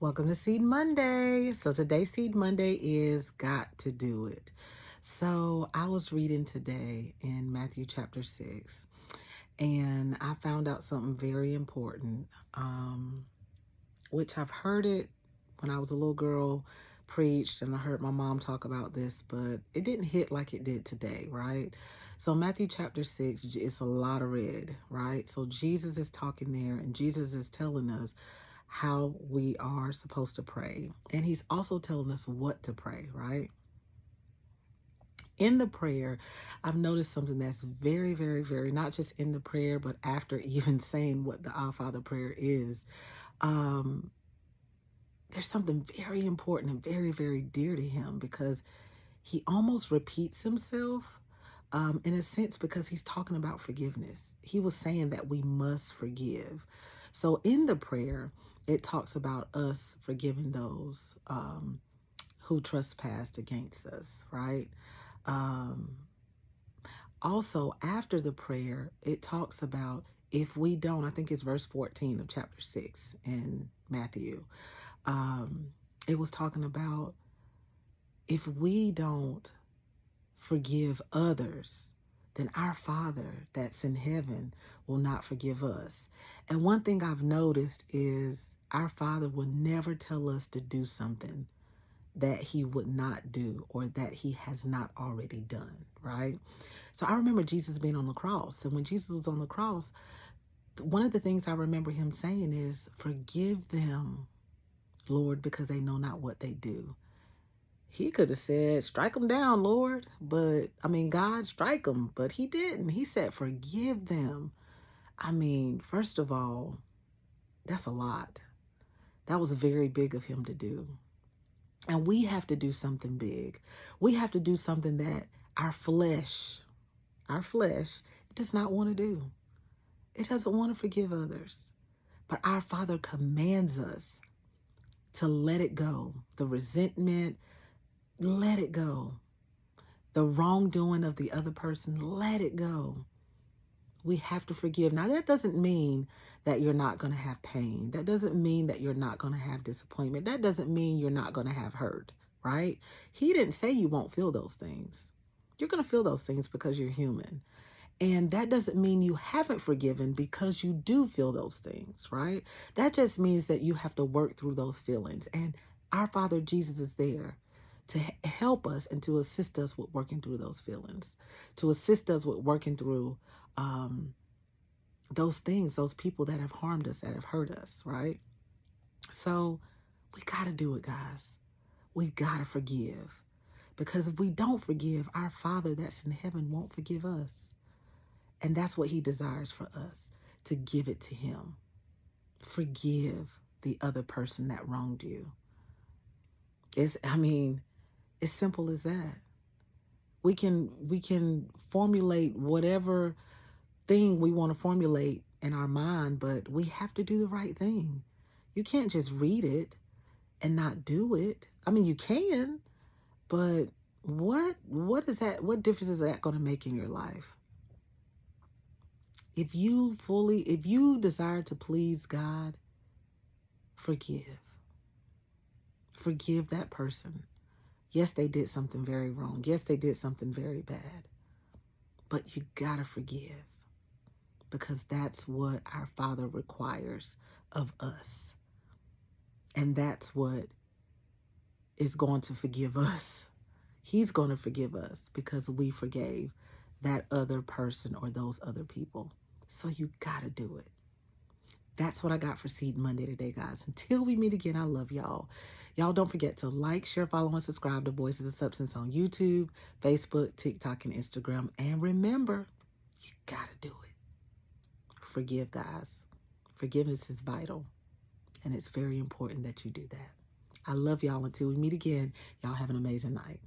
Welcome to Seed Monday. So today's Seed Monday is got to do it. So I was reading today in Matthew chapter 6, and I found out something very important, which I've heard it when I was a little girl preached, and I heard my mom talk about this, but it didn't hit like it did today, right? So Matthew chapter 6 is a lot of red, right? So Jesus is talking there, and Jesus is telling us how we are supposed to pray. And he's also telling us what to pray, right? In the prayer, I've noticed something that's very, very, very, not just in the prayer, but after even saying what the Our Father prayer is, um, there's something very important and very, very dear to him because he almost repeats himself in a sense because he's talking about forgiveness. He was saying that we must forgive. So in the prayer, it talks about us forgiving those who trespassed against us, right? Um, Also, after the prayer, it talks about if we don't, I think it's verse 14 of chapter 6 in Matthew. Um, it was talking about if we don't forgive others, then our Father that's in heaven will not forgive us. And one thing I've noticed is our Father will never tell us to do something that he would not do or that he has not already done, right? So I remember Jesus being on the cross. And when Jesus was on the cross, one of the things I remember him saying is, forgive them, Lord, because they know not what they do. He could have said, strike them down, Lord. But, God, strike them. But he didn't. He said, forgive them. First of all, that's a lot. That was very big of him to do. And we have to do something big. We have to do something that our flesh does not want to do. It doesn't want to forgive others. But our Father commands us to let it go. The resentment, let it go. The wrongdoing of the other person, let it go. We have to forgive. Now, that doesn't mean that you're not going to have pain. That doesn't mean that you're not going to have disappointment. That doesn't mean you're not going to have hurt, right? He didn't say you won't feel those things. You're going to feel those things because you're human. And that doesn't mean you haven't forgiven because you do feel those things, right? That just means that you have to work through those feelings. And our Father Jesus is there to help us and to assist us with working through those feelings, to assist us with working through um, those things, those people that have harmed us, that have hurt us, right? So we got to do it, guys. We got to forgive. Because if we don't forgive, our Father that's in heaven won't forgive us. And that's what he desires for us, to give it to him. Forgive the other person that wronged you. It's simple as that. We can formulate whatever thing we want to formulate in our mind, but we have to do the right thing. You can't just read it and not do it. You can, but what is that? What difference is that going to make in your life? If you desire to please God, forgive. Forgive that person. Yes, they did something very wrong. Yes, they did something very bad. But you gotta forgive because that's what our Father requires of us. And that's what is going to forgive us. He's going to forgive us because we forgave that other person or those other people. So you gotta do it. That's what I got for Seed Monday today, guys. Until we meet again, I love y'all. Y'all don't forget to like, share, follow, and subscribe to Voices of Substance on YouTube, Facebook, TikTok, and Instagram. And remember, you gotta do it. Forgive, guys. Forgiveness is vital, and it's very important that you do that. I love y'all. Until we meet again, y'all have an amazing night.